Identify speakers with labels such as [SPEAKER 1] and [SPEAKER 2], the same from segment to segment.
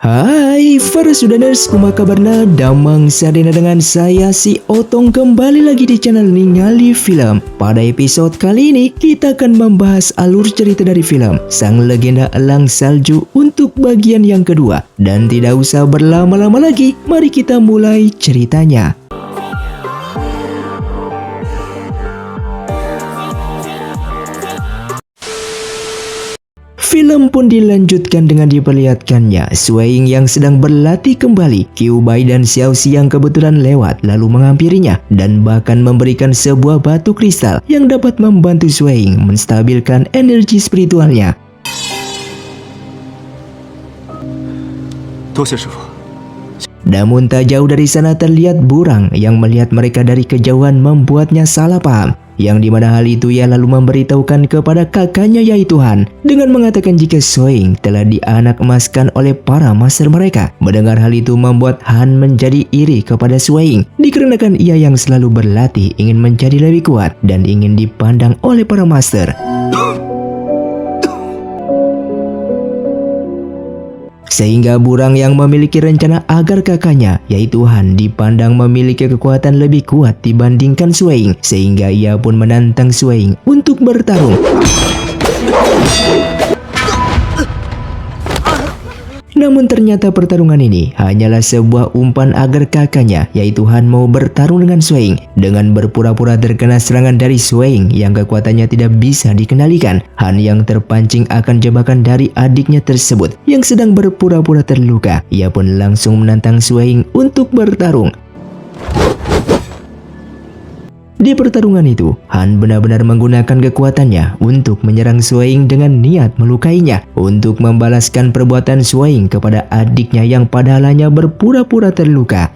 [SPEAKER 1] Hai para Sudaners, kumaha kabarna? Damang sadena dengan saya si Otong kembali lagi di channel Ningali Film. Pada episode kali ini kita akan membahas alur cerita dari film Sang Legenda Elang Salju untuk bagian yang kedua. Dan tidak usah berlama-lama lagi, mari kita mulai ceritanya. Film pun dilanjutkan dengan diperlihatkannya Sui Ying yang sedang berlatih kembali. Qiu Bai dan Xiao Xi yang kebetulan lewat lalu menghampirinya dan bahkan memberikan sebuah batu kristal yang dapat membantu Sui Ying menstabilkan energi spiritualnya. Namun tak jauh dari sana terlihat Burang yang melihat mereka dari kejauhan membuatnya salah paham. Yang dimana hal itu ia lalu memberitahukan kepada kakaknya yaitu Han dengan mengatakan jika Sui Ying telah dianak emaskan oleh para master mereka. Mendengar hal itu membuat Han menjadi iri kepada Sui Ying dikarenakan ia yang selalu berlatih ingin menjadi lebih kuat dan ingin dipandang oleh para master. Sehingga Burang yang memiliki rencana agar kakaknya yaitu Han dipandang memiliki kekuatan lebih kuat dibandingkan Sui Ying, sehingga ia pun menantang Sui Ying untuk bertarung. Namun ternyata pertarungan ini hanyalah sebuah umpan agar kakaknya yaitu Han mau bertarung dengan Sui Ying. Dengan berpura-pura terkena serangan dari Sui Ying yang kekuatannya tidak bisa dikendalikan, Han yang terpancing akan jebakan dari adiknya tersebut yang sedang berpura-pura terluka. Ia pun langsung menantang Sui Ying untuk bertarung. Di pertarungan itu, Han benar-benar menggunakan kekuatannya untuk menyerang Sui Ying dengan niat melukainya untuk membalaskan perbuatan Sui Ying kepada adiknya yang padahal hanya berpura-pura terluka.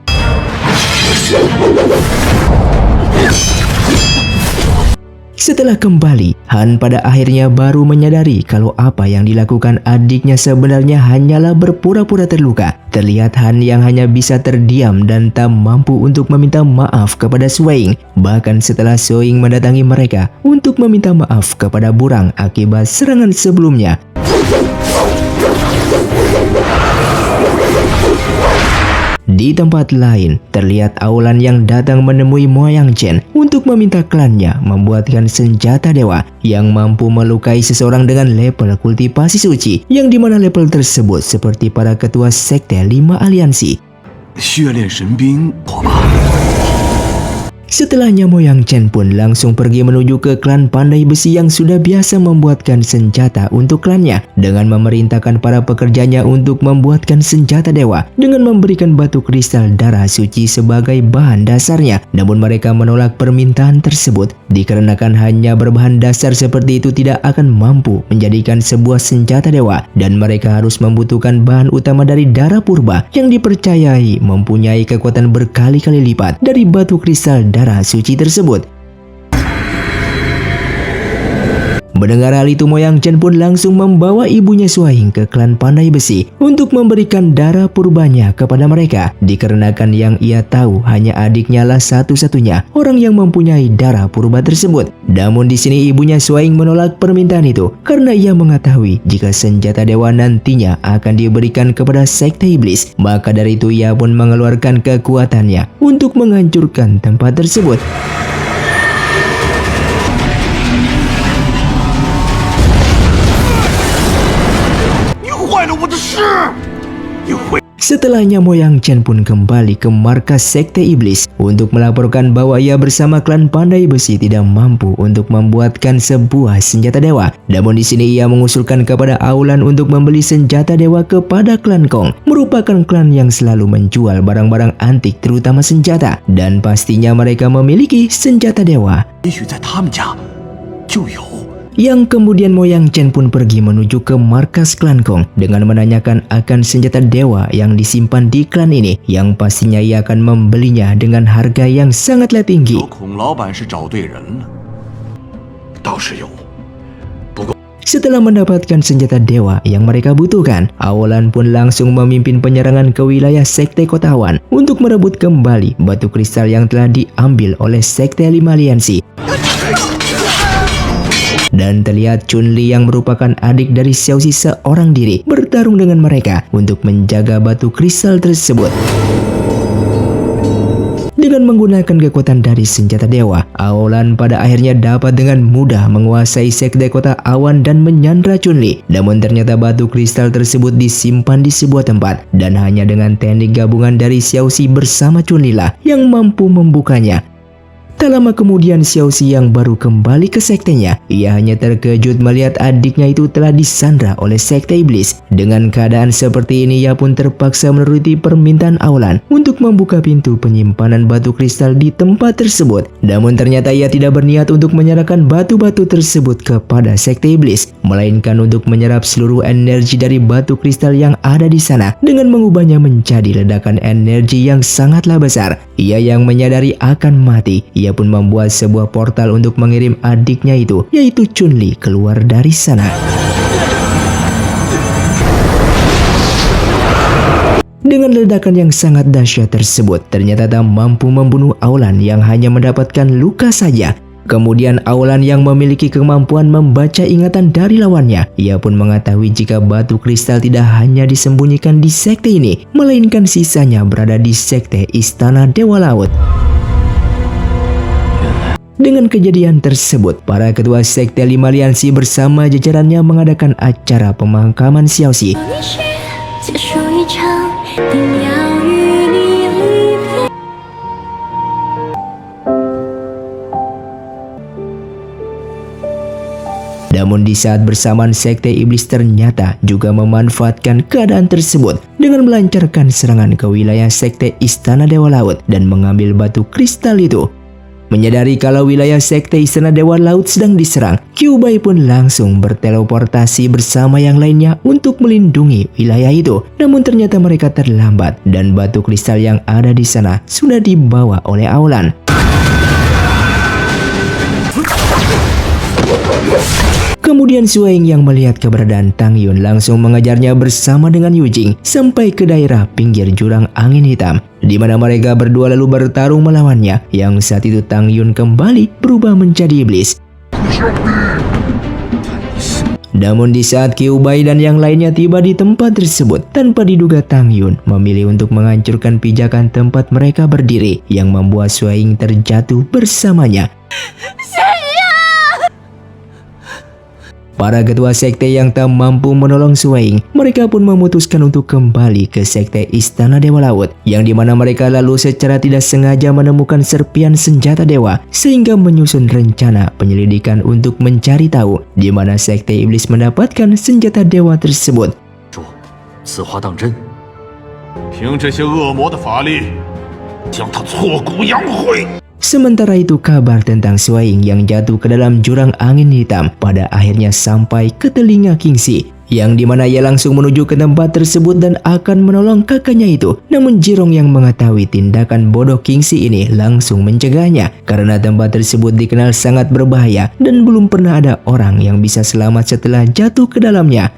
[SPEAKER 1] Setelah kembali, Han pada akhirnya baru menyadari kalau apa yang dilakukan adiknya sebenarnya hanyalah berpura-pura terluka. Terlihat Han yang hanya bisa terdiam dan tak mampu untuk meminta maaf kepada Sui Ying. Bahkan setelah Sui Ying mendatangi mereka untuk meminta maaf kepada Burang akibat serangan sebelumnya. Di tempat lain, terlihat Aulan yang datang menemui Mo Yang Chen untuk meminta klannya membuatkan senjata dewa yang mampu melukai seseorang dengan level kultivasi suci, yang dimana level tersebut seperti para ketua sekte 5 aliansi. Setelahnya Mo Yang Chen pun langsung pergi menuju ke klan Pandai Besi yang sudah biasa membuatkan senjata untuk klannya dengan memerintahkan para pekerjanya untuk membuatkan senjata dewa dengan memberikan batu kristal darah suci sebagai bahan dasarnya. Namun mereka menolak permintaan tersebut dikarenakan hanya berbahan dasar seperti itu tidak akan mampu menjadikan sebuah senjata dewa dan mereka harus membutuhkan bahan utama dari darah purba yang dipercayai mempunyai kekuatan berkali-kali lipat dari batu kristal darah suci tersebut. Mendengar hal itu, Mo Yang Chen pun langsung membawa ibunya Sui Ying ke klan Pandai Besi untuk memberikan darah purbanya kepada mereka dikarenakan yang ia tahu hanya adiknya lah satu-satunya orang yang mempunyai darah purba tersebut. Namun di sini ibunya Sui Ying menolak permintaan itu karena ia mengetahui jika senjata dewa nantinya akan diberikan kepada sekte iblis. Maka dari itu ia pun mengeluarkan kekuatannya untuk menghancurkan tempat tersebut. Setelahnya Mo Yang Chen pun kembali ke markas sekte iblis untuk melaporkan bahwa ia bersama klan Pandai Besi tidak mampu untuk membuatkan sebuah senjata dewa. Namun di sini ia mengusulkan kepada Aulan untuk membeli senjata dewa kepada klan Kong, merupakan klan yang selalu menjual barang-barang antik terutama senjata, dan pastinya mereka memiliki senjata dewa. Yang kemudian Mo Yang Chen pun pergi menuju ke markas klan Kong dengan menanyakan akan senjata dewa yang disimpan di klan ini, yang pastinya ia akan membelinya dengan harga yang sangatlah tinggi. Setelah mendapatkan senjata dewa yang mereka butuhkan, Aulan pun langsung memimpin penyerangan ke wilayah sekte Kotawan untuk merebut kembali batu kristal yang telah diambil oleh sekte 5 aliansi. dan terlihat Chun-Li yang merupakan adik dari Xiaoxi seorang diri bertarung dengan mereka untuk menjaga batu kristal tersebut. Dengan menggunakan kekuatan dari senjata dewa, Aolan pada akhirnya dapat dengan mudah menguasai sekte kota awan dan menyandra Chun-Li. Namun ternyata batu kristal tersebut disimpan di sebuah tempat dan hanya dengan teknik gabungan dari Xiaoxi bersama Chun-Li lah yang mampu membukanya. Tak lama kemudian Xiaoxi yang baru kembali ke sektenya, ia hanya terkejut melihat adiknya itu telah disandra oleh sekte iblis. Dengan keadaan seperti ini ia pun terpaksa menuruti permintaan Aolan untuk membuka pintu penyimpanan batu kristal di tempat tersebut. Namun ternyata ia tidak berniat untuk menyerahkan batu-batu tersebut kepada sekte iblis, melainkan untuk menyerap seluruh energi dari batu kristal yang ada di sana dengan mengubahnya menjadi ledakan energi yang sangatlah besar. Ia yang menyadari akan mati, ia pun membuat sebuah portal untuk mengirim adiknya itu, yaitu Chun-Li, keluar dari sana. Dengan ledakan yang sangat dahsyat tersebut, ternyata tak mampu membunuh Aolan yang hanya mendapatkan luka saja. Kemudian Aolan yang memiliki kemampuan membaca ingatan dari lawannya, ia pun mengetahui jika batu kristal tidak hanya disembunyikan di sekte ini, melainkan sisanya berada di sekte Istana Dewa Laut. Dengan kejadian tersebut, para ketua sekte 5 aliansi bersama jajarannya mengadakan acara pemakaman Xiaoxi. Namun di saat bersamaan sekte iblis ternyata juga memanfaatkan keadaan tersebut dengan melancarkan serangan ke wilayah sekte Istana Dewa Laut dan mengambil batu kristal itu. Menyadari kalau wilayah sekte Istana Dewa Laut sedang diserang, Kyuubi pun langsung berteleportasi bersama yang lainnya untuk melindungi wilayah itu. Namun ternyata mereka terlambat dan batu kristal yang ada di sana sudah dibawa oleh Aolan. Kemudian Sueng yang melihat keberadaan Tang Yun langsung mengejarnya bersama dengan Yujing sampai ke daerah pinggir jurang angin hitam, di mana mereka berdua lalu bertarung melawannya. Yang saat itu Tang Yun kembali berubah menjadi iblis. Namun di saat Kyuubi dan yang lainnya tiba di tempat tersebut, tanpa diduga Tang Yun memilih untuk menghancurkan pijakan tempat mereka berdiri yang membuat Sueng terjatuh bersamanya. Para ketua sekte yang tak mampu menolong Sueng, mereka pun memutuskan untuk kembali ke sekte Istana Dewa Laut, yang dimana mereka lalu secara tidak sengaja menemukan serpian senjata dewa, sehingga menyusun rencana penyelidikan untuk mencari tahu di mana sekte iblis mendapatkan senjata dewa tersebut. Sementara itu kabar tentang Sueng yang jatuh ke dalam jurang angin hitam pada akhirnya sampai ke telinga Kingxi, yang dimana ia langsung menuju ke tempat tersebut dan akan menolong kakaknya itu. Namun Jirong yang mengetahui tindakan bodoh Kingxi ini langsung mencegahnya, karena tempat tersebut dikenal sangat berbahaya dan belum pernah ada orang yang bisa selamat setelah jatuh ke dalamnya.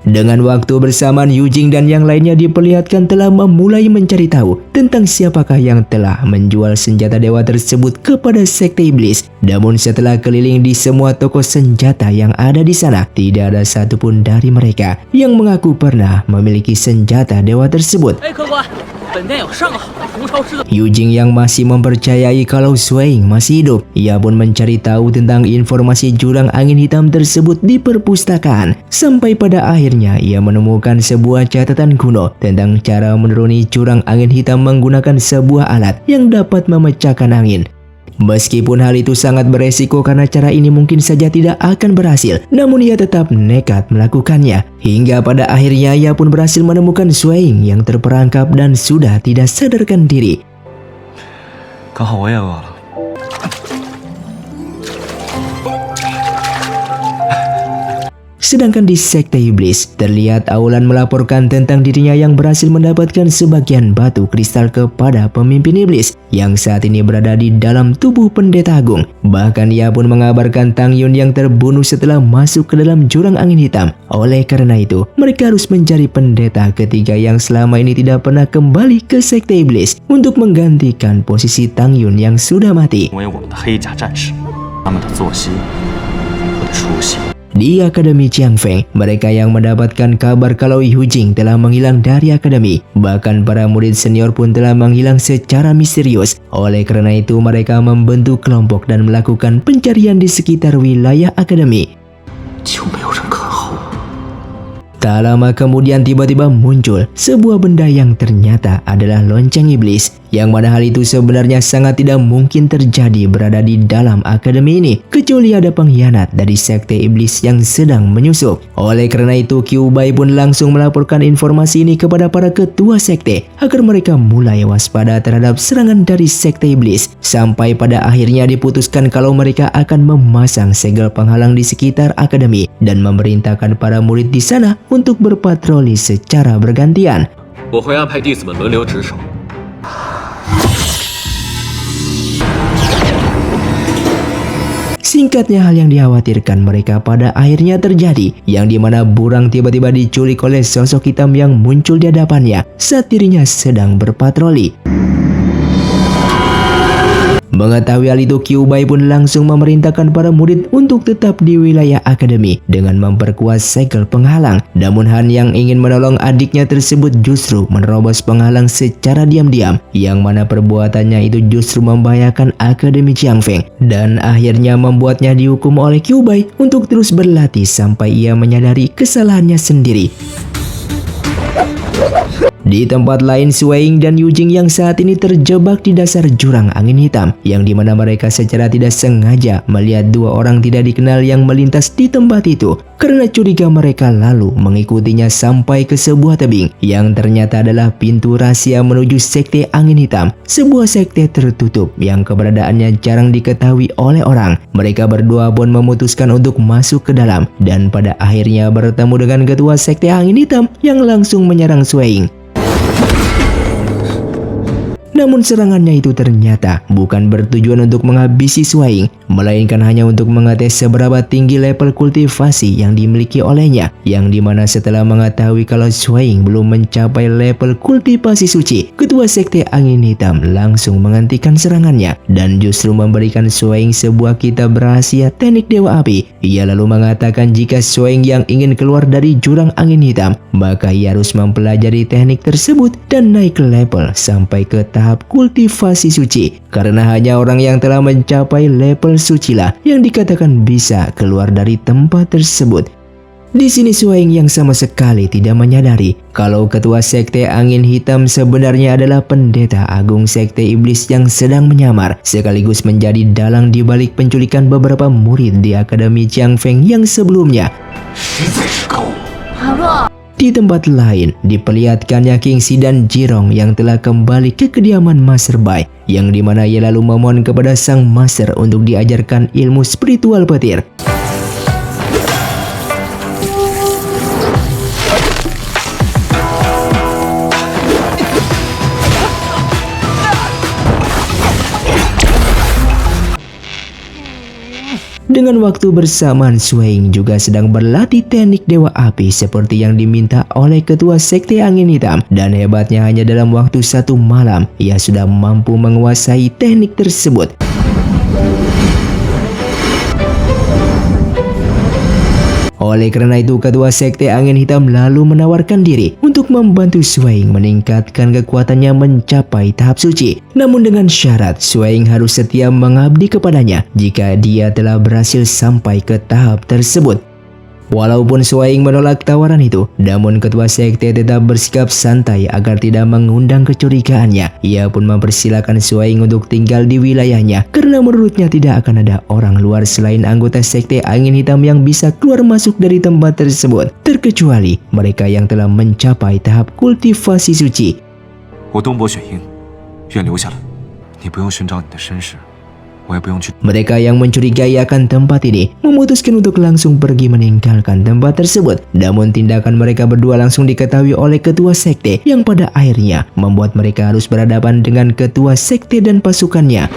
[SPEAKER 1] Dengan waktu bersamaan, Yujing dan yang lainnya diperlihatkan telah memulai mencari tahu tentang siapakah yang telah menjual senjata dewa tersebut kepada sekte iblis. Namun setelah keliling di semua toko senjata yang ada di sana, tidak ada satupun dari mereka yang mengaku pernah memiliki senjata dewa tersebut. Yujing yang masih mempercayai kalau Sueng masih hidup, ia pun mencari tahu tentang informasi jurang angin hitam tersebut di perpustakaan. Sampai pada akhirnya ia menemukan sebuah catatan kuno tentang cara menuruni jurang angin hitam menggunakan sebuah alat yang dapat memecahkan angin. Meskipun hal itu sangat beresiko karena cara ini mungkin saja tidak akan berhasil, namun ia tetap nekat melakukannya. Hingga pada akhirnya ia pun berhasil menemukan Sueng yang terperangkap dan sudah tidak sadarkan diri. Sedangkan di sekte iblis, terlihat Aolan melaporkan tentang dirinya yang berhasil mendapatkan sebagian batu kristal kepada pemimpin iblis yang saat ini berada di dalam tubuh pendeta agung. Bahkan ia pun mengabarkan Tang Yun yang terbunuh setelah masuk ke dalam jurang angin hitam. Oleh karena itu, mereka harus mencari pendeta ketiga yang selama ini tidak pernah kembali ke sekte iblis untuk menggantikan posisi Tang Yun yang sudah mati.
[SPEAKER 2] 他们的作息和的出息。
[SPEAKER 1] Di Akademi Qiangfeng, mereka yang mendapatkan kabar kalau Yu Jing telah menghilang dari akademi. Bahkan para murid senior pun telah menghilang secara misterius. Oleh karena itu, mereka membentuk kelompok dan melakukan pencarian di sekitar wilayah akademi. Tak lama kemudian tiba-tiba muncul sebuah benda yang ternyata adalah lonceng iblis. Yang mana hal itu sebenarnya sangat tidak mungkin terjadi berada di dalam akademi ini. Kecuali ada pengkhianat dari sekte iblis yang sedang menyusup. Oleh karena itu Qiu Bai pun langsung melaporkan informasi ini kepada para ketua sekte. Agar mereka mulai waspada terhadap serangan dari sekte iblis. Sampai pada akhirnya diputuskan kalau mereka akan memasang segel penghalang di sekitar akademi. Dan memerintahkan para murid di sana untuk berpatroli secara bergantian.
[SPEAKER 3] 我会安排弟子们轮流值守。
[SPEAKER 1] Singkatnya hal yang dikhawatirkan mereka pada akhirnya terjadi, yang dimana Burang tiba-tiba diculik oleh sosok hitam yang muncul di hadapannya saat dirinya sedang berpatroli. Mengetahui hal itu, Qiu Bai pun langsung memerintahkan para murid untuk tetap di wilayah akademi dengan memperkuat segel penghalang. Namun Han yang ingin menolong adiknya tersebut justru menerobos penghalang secara diam-diam, yang mana perbuatannya itu justru membahayakan Akademi Qiangfeng dan akhirnya membuatnya dihukum oleh Qiu Bai untuk terus berlatih sampai ia menyadari kesalahannya sendiri. Di tempat lain, Sui Ying dan Yu Jing yang saat ini terjebak di dasar jurang angin hitam, yang dimana mereka secara tidak sengaja melihat dua orang tidak dikenal yang melintas di tempat itu. Karena curiga mereka lalu mengikutinya sampai ke sebuah tebing, yang ternyata adalah pintu rahasia menuju sekte angin hitam. Sebuah sekte tertutup yang keberadaannya jarang diketahui oleh orang. Mereka berdua pun memutuskan untuk masuk ke dalam, dan pada akhirnya bertemu dengan ketua sekte angin hitam yang langsung menyerang Sui Ying. Namun serangannya itu ternyata bukan bertujuan untuk menghabisi Sui Ying, melainkan hanya untuk mengetes seberapa tinggi level kultivasi yang dimiliki olehnya. Yang dimana setelah mengetahui kalau Sui Ying belum mencapai level kultivasi suci, ketua sekte angin hitam langsung menghentikan serangannya dan justru memberikan Sui Ying sebuah kitab rahasia teknik dewa api. Ia lalu mengatakan jika Sui Ying yang ingin keluar dari jurang angin hitam, maka ia harus mempelajari teknik tersebut dan naik level sampai ke tahap kultivasi suci, karena hanya orang yang telah mencapai level suci lah yang dikatakan bisa keluar dari tempat tersebut. Di sini Sui Ying yang sama sekali tidak menyadari kalau ketua sekte angin hitam sebenarnya adalah pendeta agung sekte iblis yang sedang menyamar sekaligus menjadi dalang di balik penculikan beberapa murid di Akademi Qiangfeng yang sebelumnya. Di tempat lain, diperlihatkannya King Si dan Jirong yang telah kembali ke kediaman Master Bai, yang dimana ia lalu memohon kepada sang master untuk diajarkan ilmu spiritual petir. Dengan waktu bersamaan, Sui Ying juga sedang berlatih teknik dewa api seperti yang diminta oleh ketua sekte angin hitam. Dan hebatnya hanya dalam waktu 1 malam, ia sudah mampu menguasai teknik tersebut. Oleh karena itu, ketua sekte angin hitam lalu menawarkan diri untuk membantu Sui Ying meningkatkan kekuatannya mencapai tahap suci. Namun dengan syarat Sui Ying harus setia mengabdi kepadanya jika dia telah berhasil sampai ke tahap tersebut. Walaupun Sui Ying menolak tawaran itu, namun ketua sekte tetap bersikap santai agar tidak mengundang kecurigaannya. Ia pun mempersilahkan Sui Ying untuk tinggal di wilayahnya karena menurutnya tidak akan ada orang luar selain anggota sekte angin hitam yang bisa keluar masuk dari tempat tersebut, terkecuali mereka yang telah mencapai tahap kultivasi suci.
[SPEAKER 2] 我东伯选英，愿留下来，你不用寻找你的身世。
[SPEAKER 1] Mereka yang mencurigai akan tempat ini memutuskan untuk langsung pergi meninggalkan tempat tersebut. Namun tindakan mereka berdua langsung diketahui oleh ketua sekte yang pada akhirnya membuat mereka harus berhadapan dengan ketua sekte dan pasukannya.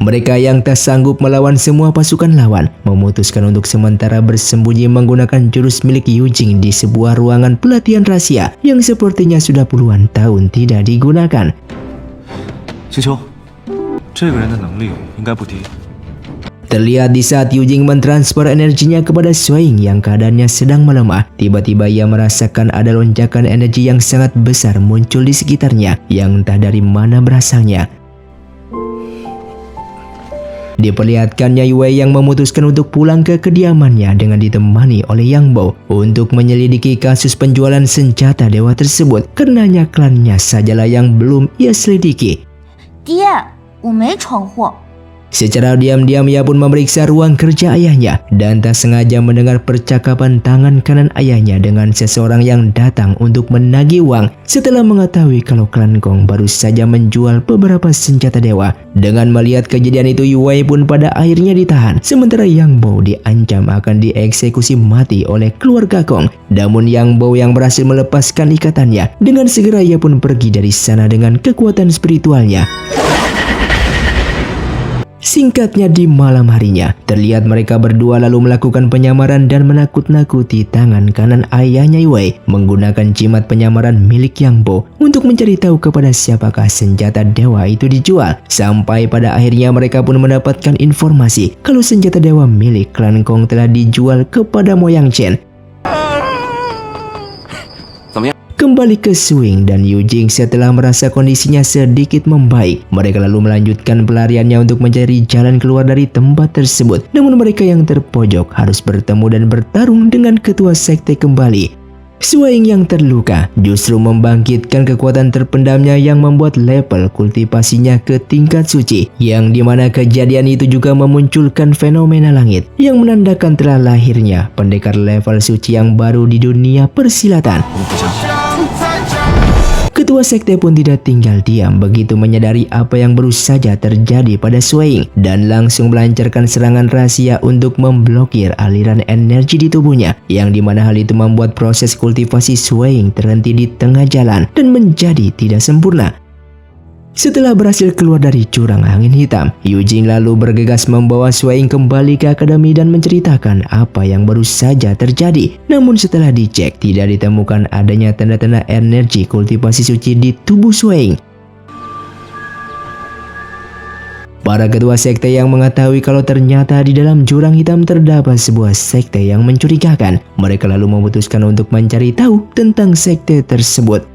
[SPEAKER 1] Mereka yang tak sanggup melawan semua pasukan lawan memutuskan untuk sementara bersembunyi menggunakan jurus milik Yu Jing di sebuah ruangan pelatihan rahasia yang sepertinya sudah puluhan tahun tidak digunakan.
[SPEAKER 2] 青丘，这个人的能力应该不低。
[SPEAKER 1] Terlihat di saat Yujing mentransfer energinya kepada Suing yang keadaannya sedang melemah, tiba-tiba ia merasakan ada lonjakan energi yang sangat besar muncul di sekitarnya yang entah dari mana berasalnya. Diperlihatkannya Yue yang memutuskan untuk pulang ke kediamannya dengan ditemani oleh Yang Bo untuk menyelidiki kasus penjualan senjata dewa tersebut. Karenanya klannya sajalah yang belum ia selidiki.
[SPEAKER 4] 爹，我没闯祸。
[SPEAKER 1] Secara diam-diam ia pun memeriksa ruang kerja ayahnya dan tak sengaja mendengar percakapan tangan kanan ayahnya dengan seseorang yang datang untuk menagih uang setelah mengetahui kalau klan Gong baru saja menjual beberapa senjata dewa. Dengan melihat kejadian itu, Yue pun pada akhirnya ditahan, sementara Yang Bo diancam akan dieksekusi mati oleh keluarga Gong. Namun Yang Bo yang berhasil melepaskan ikatannya, dengan segera ia pun pergi dari sana dengan kekuatan spiritualnya. Singkatnya di malam harinya, terlihat mereka berdua lalu melakukan penyamaran dan menakut-nakuti tangan kanan ayahnya Yue menggunakan jimat penyamaran milik Yang Bo untuk mencari tahu kepada siapakah senjata dewa itu dijual. Sampai pada akhirnya mereka pun mendapatkan informasi kalau senjata dewa milik klan Gong telah dijual kepada Moyang Chen. Kembali ke Suing dan Yujing setelah merasa kondisinya sedikit membaik. Mereka lalu melanjutkan pelariannya untuk mencari jalan keluar dari tempat tersebut. Namun mereka yang terpojok harus bertemu dan bertarung dengan ketua sekte kembali. Suing yang terluka justru membangkitkan kekuatan terpendamnya yang membuat level kultivasinya ke tingkat suci, yang dimana kejadian itu juga memunculkan fenomena langit yang menandakan telah lahirnya pendekar level suci yang baru di dunia persilatan. Ketua sekte pun tidak tinggal diam begitu menyadari apa yang baru saja terjadi pada Suing dan langsung melancarkan serangan rahasia untuk memblokir aliran energi di tubuhnya, yang dimana hal itu membuat proses kultivasi Suing terhenti di tengah jalan dan menjadi tidak sempurna. Setelah berhasil keluar dari jurang angin hitam, Yujing lalu bergegas membawa Suing kembali ke akademi dan menceritakan apa yang baru saja terjadi. Namun setelah dicek, tidak ditemukan adanya tanda-tanda energi kultivasi suci di tubuh Suing. Para ketua sekte yang mengetahui kalau ternyata di dalam jurang hitam terdapat sebuah sekte yang mencurigakan, mereka lalu memutuskan untuk mencari tahu tentang sekte tersebut.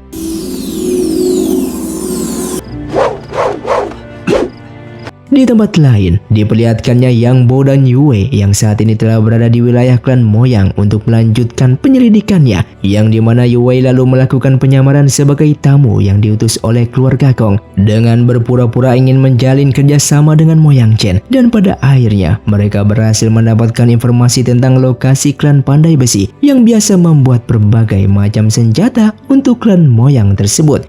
[SPEAKER 1] Di tempat lain, diperlihatkannya Yang Bo dan Yue yang saat ini telah berada di wilayah klan Moyang untuk melanjutkan penyelidikannya, yang dimana Yue lalu melakukan penyamaran sebagai tamu yang diutus oleh keluarga Gong dengan berpura-pura ingin menjalin kerjasama dengan Moyang Chen, dan pada akhirnya mereka berhasil mendapatkan informasi tentang lokasi klan Pandai Besi yang biasa membuat berbagai macam senjata untuk klan Moyang tersebut.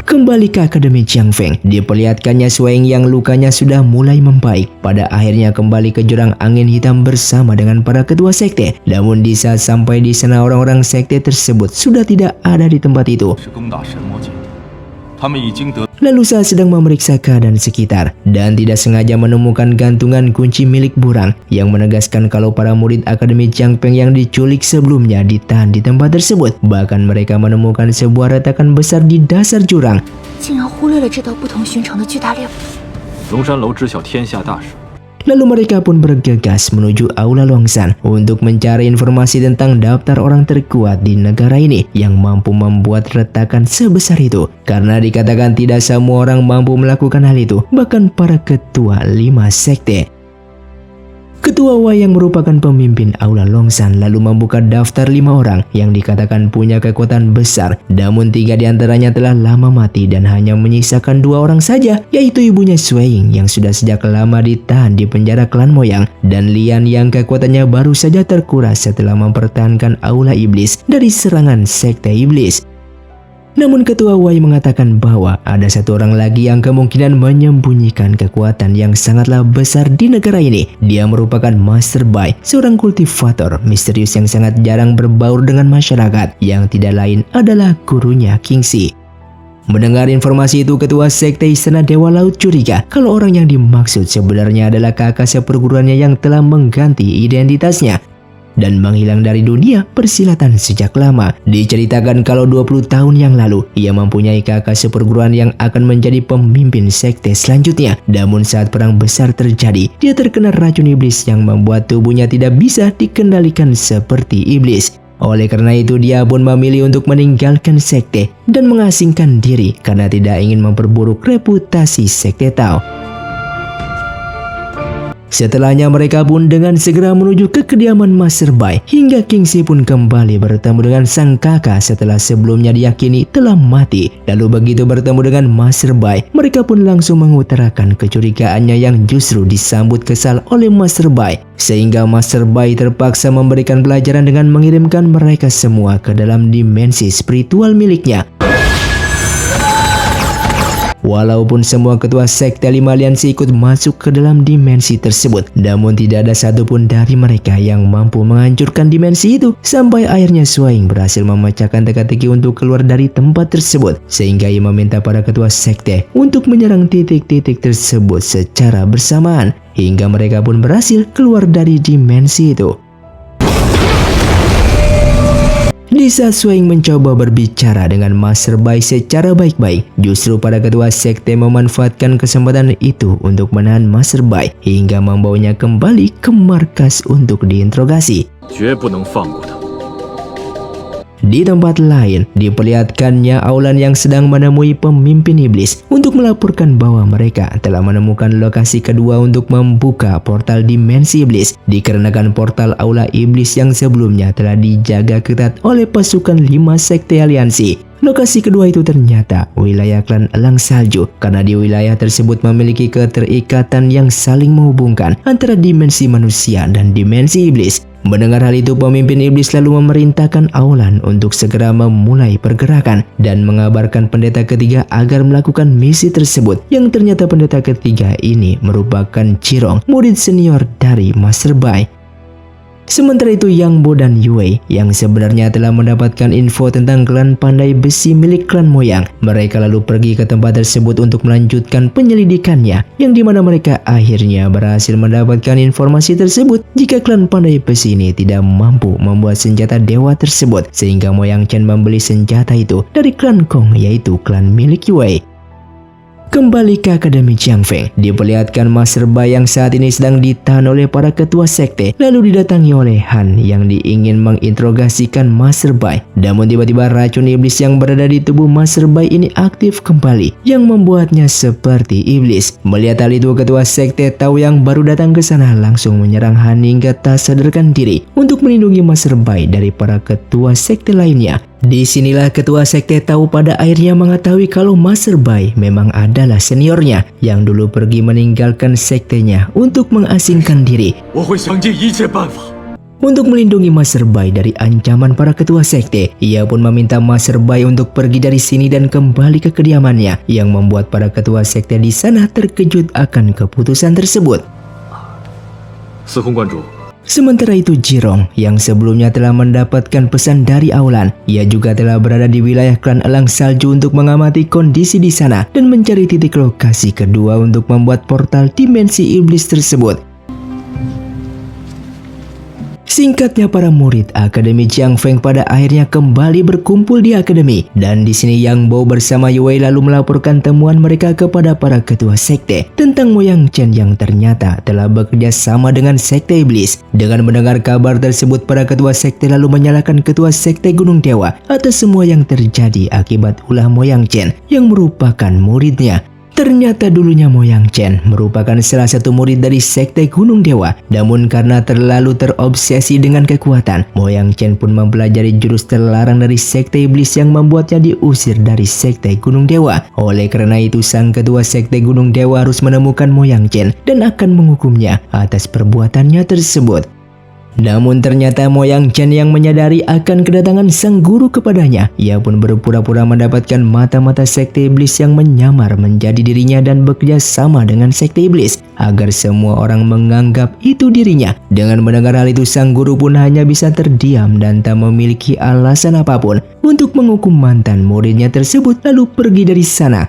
[SPEAKER 1] Kembali ke Akademi Jiangfeng, diperlihatkannya Suing yang lukanya sudah mulai membaik pada akhirnya kembali ke jurang angin hitam bersama dengan para ketua sekte. Namun di saat sampai di sana, orang-orang sekte tersebut sudah tidak ada di tempat itu. Lalu saat sedang memeriksa keadaan sekitar dan tidak sengaja menemukan gantungan kunci milik Burang yang menegaskan kalau para murid Akademi Jiangfeng yang diculik sebelumnya ditahan di tempat tersebut. Bahkan mereka menemukan sebuah retakan besar di dasar jurang.
[SPEAKER 4] 竟然忽略了这道不同寻常的巨大裂缝。
[SPEAKER 3] 龙山楼知晓天下大事，
[SPEAKER 1] Lalu mereka pun bergegas menuju Aula Longshan untuk mencari informasi tentang daftar orang terkuat di negara ini yang mampu membuat retakan sebesar itu. Karena dikatakan tidak semua orang mampu melakukan hal itu, bahkan para ketua 5 sekte. Ketua Wei yang merupakan pemimpin Aula Longshan lalu membuka daftar 5 orang yang dikatakan punya kekuatan besar, namun 3 diantaranya telah lama mati dan hanya menyisakan 2 orang saja, yaitu ibunya Suing yang sudah sejak lama ditahan di penjara klan Moyang, dan Lian yang kekuatannya baru saja terkuras setelah mempertahankan Aula Iblis dari serangan sekte iblis. Namun ketua Wei mengatakan bahwa ada 1 orang lagi yang kemungkinan menyembunyikan kekuatan yang sangatlah besar di negara ini. Dia merupakan Master Bai, seorang kultivator misterius yang sangat jarang berbaur dengan masyarakat, yang tidak lain adalah gurunya Kingxi. Mendengar informasi itu, ketua sekte Istana Dewa Laut curiga kalau orang yang dimaksud sebenarnya adalah kakak seperguruannya yang telah mengganti identitasnya. dan menghilang dari dunia persilatan sejak lama. Diceritakan kalau 20 tahun yang lalu ia mempunyai kakak seperguruan yang akan menjadi pemimpin sekte selanjutnya. Namun saat perang besar terjadi, dia terkena racun iblis yang membuat tubuhnya tidak bisa dikendalikan seperti iblis. Oleh karena itu dia pun memilih untuk meninggalkan sekte dan mengasingkan diri karena tidak ingin memperburuk reputasi sekte Tao. Setelahnya mereka pun dengan segera menuju ke kediaman Master Bai hingga Kingxi pun kembali bertemu dengan sang kakak setelah sebelumnya diyakini telah mati. Lalu begitu bertemu dengan Master Bai, mereka pun langsung mengutarakan kecurigaannya yang justru disambut kesal oleh Master Bai. Sehingga Master Bai terpaksa memberikan pelajaran dengan mengirimkan mereka semua ke dalam dimensi spiritual miliknya. Walaupun semua ketua sekte 5 aliansi ikut masuk ke dalam dimensi tersebut, namun tidak ada satupun dari mereka yang mampu menghancurkan dimensi itu. Sampai akhirnya Suaing berhasil memecahkan teka-teki untuk keluar dari tempat tersebut, sehingga ia meminta para ketua sekte untuk menyerang titik-titik tersebut secara bersamaan, hingga mereka pun berhasil keluar dari dimensi itu. Di saat Suaing mencoba berbicara dengan Master Bai secara baik-baik, justru para ketua sekte memanfaatkan kesempatan itu untuk menahan Master Bai hingga membawanya kembali ke markas untuk diinterogasi.
[SPEAKER 3] 绝不能放过他。
[SPEAKER 1] Di tempat lain, diperlihatkannya Aulan yang sedang menemui pemimpin iblis untuk melaporkan bahwa mereka telah menemukan lokasi kedua untuk membuka portal dimensi iblis, dikarenakan portal aula iblis yang sebelumnya telah dijaga ketat oleh pasukan 5 sekte aliansi. Lokasi kedua itu ternyata wilayah klan Elang Salju, karena di wilayah tersebut memiliki keterikatan yang saling menghubungkan antara dimensi manusia dan dimensi iblis. Mendengar hal itu, pemimpin iblis lalu memerintahkan Aulan untuk segera memulai pergerakan dan mengabarkan pendeta ketiga agar melakukan misi tersebut, yang ternyata pendeta ketiga ini merupakan Jirong, murid senior dari Master Bai. Sementara itu Yang Bo dan Yue yang sebenarnya telah mendapatkan info tentang klan pandai besi milik klan Moyang, mereka lalu pergi ke tempat tersebut untuk melanjutkan penyelidikannya, yang dimana mereka akhirnya berhasil mendapatkan informasi tersebut jika klan pandai besi ini tidak mampu membuat senjata dewa tersebut, sehingga Moyang Chen membeli senjata itu dari klan Kong, yaitu klan milik Yue. Kembali ke Akademi Jiangfeng, diperlihatkan Master Bai yang saat ini sedang ditahan oleh para ketua sekte, lalu didatangi oleh Han yang diingin menginterogasikan Master Bai. Namun tiba-tiba racun iblis yang berada di tubuh Master Bai ini aktif kembali, yang membuatnya seperti iblis. Melihat hal itu, ketua sekte Tao yang baru datang ke sana langsung menyerang Han hingga tak sadarkan diri untuk melindungi Master Bai dari para ketua sekte lainnya. Disinilah ketua sekte Tao pada akhirnya mengetahui kalau Master Bai memang adalah seniornya yang dulu pergi meninggalkan sektenya untuk mengasingkan diri.
[SPEAKER 3] 我会想尽一切办法。
[SPEAKER 1] Untuk melindungi Master Bai dari ancaman para ketua sekte, ia pun meminta Master Bai untuk pergi dari sini dan kembali ke kediamannya, yang membuat para ketua sekte di sana terkejut akan keputusan tersebut.
[SPEAKER 3] 司空观主，
[SPEAKER 1] Sementara itu Jirong yang sebelumnya telah mendapatkan pesan dari Aulan, ia juga telah berada di wilayah klan Elang Salju untuk mengamati kondisi di sana dan mencari titik lokasi kedua untuk membuat portal dimensi iblis tersebut. Singkatnya, para murid Akademi Jiangfeng pada akhirnya kembali berkumpul di akademi, dan di sini Yang Bo bersama Yue lalu melaporkan temuan mereka kepada para ketua sekte tentang Moyang Chen yang ternyata telah bekerja sama dengan sekte iblis. Dengan mendengar kabar tersebut, para ketua sekte lalu menyalahkan ketua sekte Gunung Dewa atas semua yang terjadi akibat ulah Moyang Chen yang merupakan muridnya. Ternyata dulunya Moyang Chen merupakan salah satu murid dari sekte Gunung Dewa, namun karena terlalu terobsesi dengan kekuatan, Moyang Chen pun mempelajari jurus terlarang dari sekte iblis yang membuatnya diusir dari sekte Gunung Dewa. Oleh karena itu, sang ketua sekte Gunung Dewa harus menemukan Moyang Chen dan akan menghukumnya atas perbuatannya tersebut. Namun ternyata Moyang Chen yang menyadari akan kedatangan sang guru kepadanya, ia pun berpura-pura mendapatkan mata-mata sekte iblis yang menyamar menjadi dirinya dan bekerja sama dengan sekte iblis agar semua orang menganggap itu dirinya. Dengan mendengar hal itu, sang guru pun hanya bisa terdiam dan tak memiliki alasan apapun untuk menghukum mantan muridnya tersebut lalu pergi dari sana.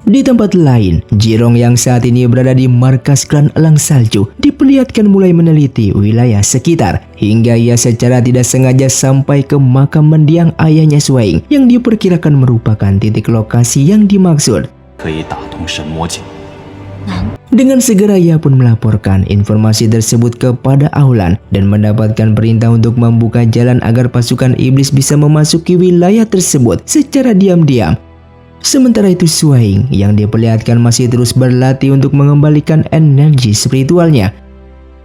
[SPEAKER 1] Di tempat lain, Jirong yang saat ini berada di markas klan Elang Salju diperlihatkan mulai meneliti wilayah sekitar hingga ia secara tidak sengaja sampai ke makam mendiang ayahnya Suing yang diperkirakan merupakan titik lokasi yang dimaksud.
[SPEAKER 2] 可以打通神魔境。
[SPEAKER 1] Dengan segera ia pun melaporkan informasi tersebut kepada Aulan dan mendapatkan perintah untuk membuka jalan agar pasukan iblis bisa memasuki wilayah tersebut secara diam-diam. Sementara itu Suing yang diperlihatkan masih terus berlatih untuk mengembalikan energi spiritualnya.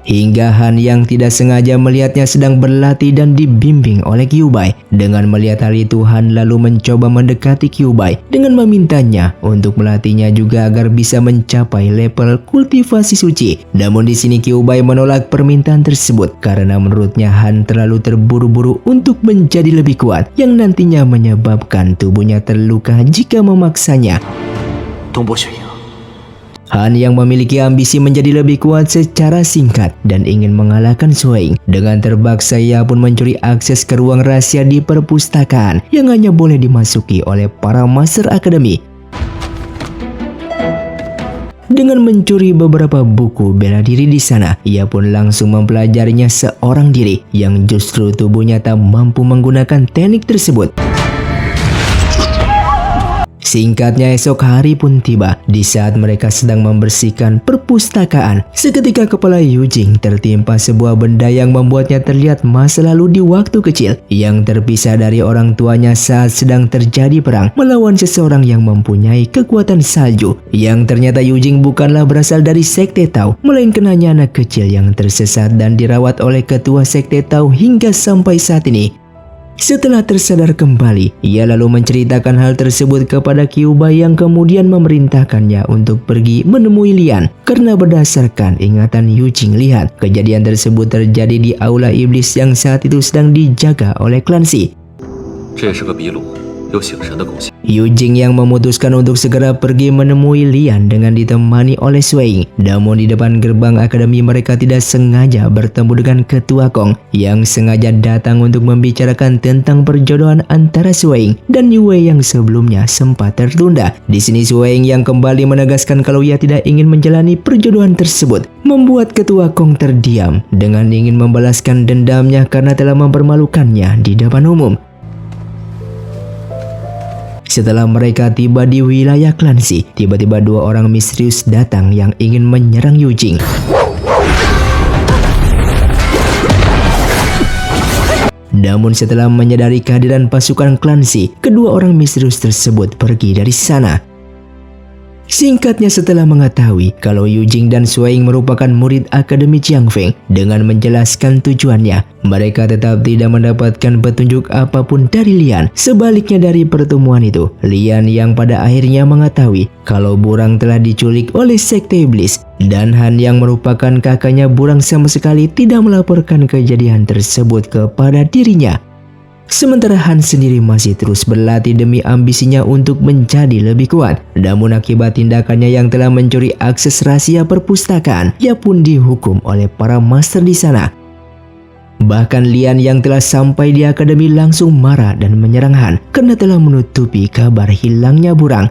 [SPEAKER 1] Hingga Han yang tidak sengaja melihatnya sedang berlatih dan dibimbing oleh Kyuubai. Dengan melihat hal itu, Han lalu mencoba mendekati Kyuubai dengan memintanya untuk melatihnya juga agar bisa mencapai level kultivasi suci. Namun di sini Kyuubai menolak permintaan tersebut karena menurutnya Han terlalu terburu-buru untuk menjadi lebih kuat yang nantinya menyebabkan tubuhnya terluka jika memaksanya.
[SPEAKER 2] 东波雪鹰，
[SPEAKER 1] Han yang memiliki ambisi menjadi lebih kuat secara singkat dan ingin mengalahkan Suing. Dengan terpaksa ia pun mencuri akses ke ruang rahasia di perpustakaan yang hanya boleh dimasuki oleh para Master Academy. Dengan mencuri beberapa buku bela diri di sana, ia pun langsung mempelajarinya seorang diri yang justru tubuhnya tak mampu menggunakan teknik tersebut. Singkatnya esok hari pun tiba. Di saat mereka sedang membersihkan perpustakaan, seketika kepala Yujing tertimpa sebuah benda yang membuatnya terlihat masa lalu di waktu kecil yang terpisah dari orang tuanya saat sedang terjadi perang melawan seseorang yang mempunyai kekuatan salju. Yang ternyata Yujing bukanlah berasal dari Sekte Tao, melainkan hanya anak kecil yang tersesat dan dirawat oleh ketua Sekte Tao hingga sampai saat ini. Setelah tersadar kembali, ia lalu menceritakan hal tersebut kepada Kyuubai yang kemudian memerintahkannya untuk pergi menemui Lian. Karena berdasarkan ingatan Yujing lihat, kejadian tersebut terjadi di aula iblis yang saat itu sedang dijaga oleh klan Shi.
[SPEAKER 3] 这是个秘鲁有醒神的贡献。
[SPEAKER 1] Yujing yang memutuskan untuk segera pergi menemui Lian dengan ditemani oleh Suing. Namun di depan gerbang akademi mereka tidak sengaja bertemu dengan Ketua Kong yang sengaja datang untuk membicarakan tentang perjodohan antara Suing dan Yue yang sebelumnya sempat tertunda. Di sini Suing yang kembali menegaskan kalau ia tidak ingin menjalani perjodohan tersebut, membuat Ketua Kong terdiam dengan ingin membalaskan dendamnya karena telah mempermalukannya di depan umum. Setelah mereka tiba di wilayah klan Shi, tiba-tiba dua orang misterius datang yang ingin menyerang Yujing. Namun setelah menyadari kehadiran pasukan klan Shi, kedua orang misterius tersebut pergi dari sana. Singkatnya setelah mengetahui kalau Yujing dan Suing merupakan murid Akademi Jiangfeng, dengan menjelaskan tujuannya, mereka tetap tidak mendapatkan petunjuk apapun dari Lian. Sebaliknya dari pertemuan itu, Lian yang pada akhirnya mengetahui kalau Burang telah diculik oleh Sekte Iblis, dan Han yang merupakan kakaknya Burang sama sekali tidak melaporkan kejadian tersebut kepada dirinya. Sementara Han sendiri masih terus berlatih demi ambisinya untuk menjadi lebih kuat. Namun akibat tindakannya yang telah mencuri akses rahasia perpustakaan, ia pun dihukum oleh para master di sana. Bahkan Lian yang telah sampai di akademi langsung marah dan menyerang Han karena telah menutupi kabar hilangnya Burang.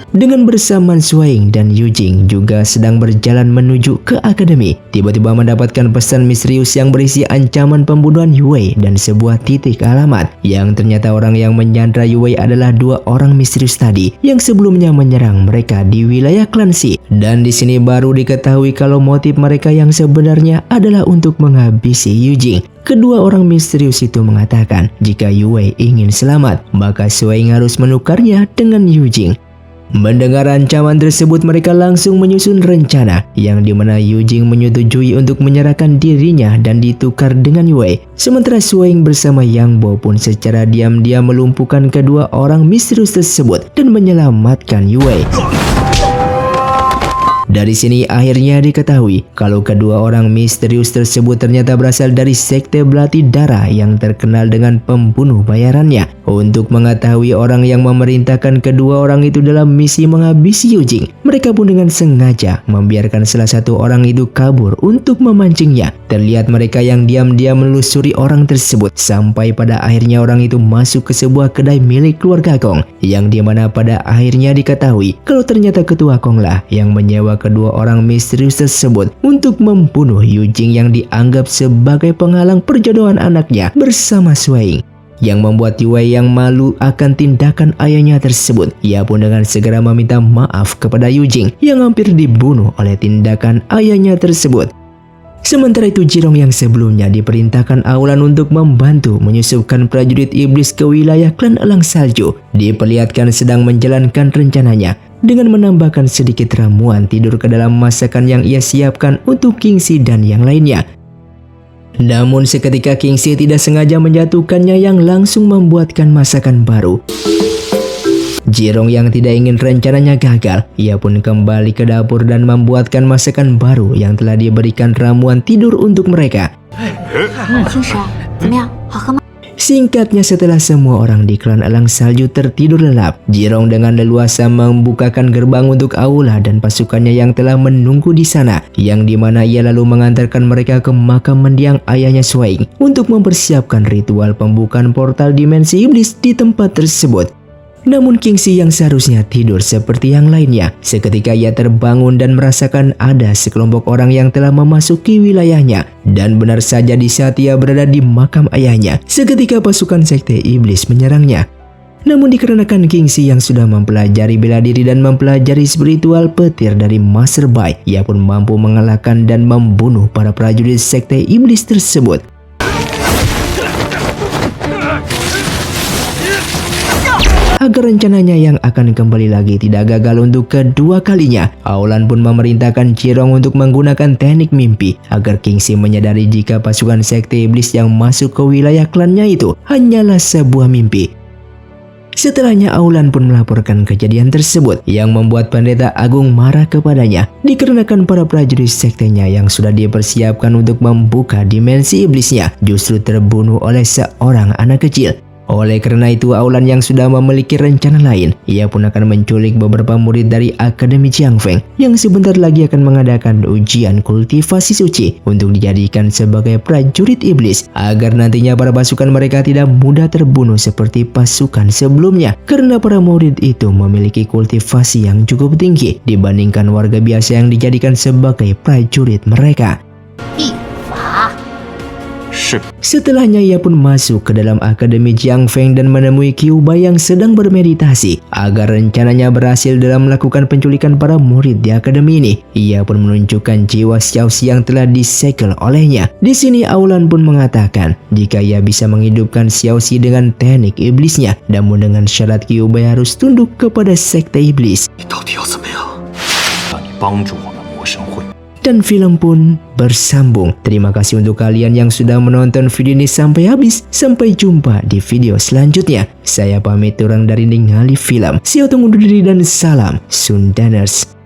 [SPEAKER 1] Dengan bersamaan Suing dan Yujing juga sedang berjalan menuju ke akademi, tiba-tiba mendapatkan pesan misterius yang berisi ancaman pembunuhan Yue dan sebuah titik alamat. Yang ternyata orang yang menyandra Yue adalah dua orang misterius tadi yang sebelumnya menyerang mereka di wilayah klan Shi. Dan di sini baru diketahui kalau motif mereka yang sebenarnya adalah untuk menghabisi Yujing. Kedua orang misterius itu mengatakan jika Yue ingin selamat, maka Suing harus menukarnya dengan Yujing. Mendengar ancaman tersebut, mereka langsung menyusun rencana yang dimana Yujing menyetujui untuk menyerahkan dirinya dan ditukar dengan Yue. Sementara Suing bersama Yang Bo pun secara diam-diam melumpuhkan kedua orang misterius tersebut dan menyelamatkan Yue. Dari sini akhirnya diketahui kalau kedua orang misterius tersebut ternyata berasal dari sekte Belati Darah yang terkenal dengan pembunuh bayarannya. Untuk mengetahui orang yang memerintahkan kedua orang itu dalam misi menghabisi Yujing, mereka pun dengan sengaja membiarkan salah satu orang itu kabur untuk memancingnya. Terlihat mereka yang diam-diam menelusuri orang tersebut sampai pada akhirnya orang itu masuk ke sebuah kedai milik keluarga Kong, yang dimana pada akhirnya diketahui kalau ternyata ketua Kong lah yang menyewa kedua orang misterius tersebut untuk membunuh Yujing yang dianggap sebagai penghalang perjodohan anaknya bersama Shuai, yang membuat Yue yang malu akan tindakan ayahnya tersebut. Ia pun dengan segera meminta maaf kepada Yujing yang hampir dibunuh oleh tindakan ayahnya tersebut. Sementara itu Jirong yang sebelumnya diperintahkan Aulan untuk membantu menyusupkan prajurit iblis ke wilayah klan Elang Salju diperlihatkan sedang menjalankan rencananya dengan menambahkan sedikit ramuan tidur ke dalam masakan yang ia siapkan untuk Kingxi dan yang lainnya. Namun seketika Kingxi tidak sengaja menjatuhkannya yang langsung membuatkan masakan baru. Jirong yang tidak ingin rencananya gagal, ia pun kembali ke dapur dan membuatkan masakan baru yang telah diberikan ramuan tidur untuk mereka. Singkatnya, setelah semua orang di klan Elang Salju tertidur lelap, Jirong dengan leluasa membukakan gerbang untuk aula dan pasukannya yang telah menunggu di sana, yang dimana ia lalu mengantarkan mereka ke makam mendiang ayahnya Shuai untuk mempersiapkan ritual pembukaan portal dimensi iblis di tempat tersebut. Namun Kingxi yang seharusnya tidur seperti yang lainnya, seketika ia terbangun dan merasakan ada sekelompok orang yang telah memasuki wilayahnya. Dan benar saja di saat ia berada di makam ayahnya, seketika pasukan sekte iblis menyerangnya. Namun dikarenakan Kingxi yang sudah mempelajari bela diri dan mempelajari spiritual petir dari Master Bai, ia pun mampu mengalahkan dan membunuh para prajurit sekte iblis tersebut. Agar rencananya yang akan kembali lagi tidak gagal untuk kedua kalinya, Aulan pun memerintahkan Jirong untuk menggunakan teknik mimpi agar Kingxi menyadari jika pasukan sekte iblis yang masuk ke wilayah klannya itu hanyalah sebuah mimpi. Setelahnya Aulan pun melaporkan kejadian tersebut yang membuat Pendeta Agung marah kepadanya dikarenakan para prajurit sektenya yang sudah dipersiapkan untuk membuka dimensi iblisnya justru terbunuh oleh seorang anak kecil. Oleh karena itu Aulan yang sudah memiliki rencana lain, ia pun akan menculik beberapa murid dari Akademi Jiangfeng yang sebentar lagi akan mengadakan ujian kultivasi suci untuk dijadikan sebagai prajurit iblis agar nantinya para pasukan mereka tidak mudah terbunuh seperti pasukan sebelumnya, karena para murid itu memiliki kultivasi yang cukup tinggi dibandingkan warga biasa yang dijadikan sebagai prajurit mereka. Setelahnya ia pun masuk ke dalam Akademi Jiangfeng dan menemui Kyuba yang sedang bermeditasi agar rencananya berhasil dalam melakukan penculikan para murid di akademi ini. Ia pun menunjukkan jiwa Xiaoxi yang telah disegel olehnya. Di sini Aulan pun mengatakan jika ia bisa menghidupkan Xiaoxi dengan teknik iblisnya, namun dengan syarat Kyuba harus tunduk kepada sekte iblis. Dan film pun bersambung. Terima kasih untuk kalian yang sudah menonton video ini sampai habis. Sampai jumpa di video selanjutnya. Saya pamit orang dari Ningali Film. See you, tunggu diri dan salam Sundaners.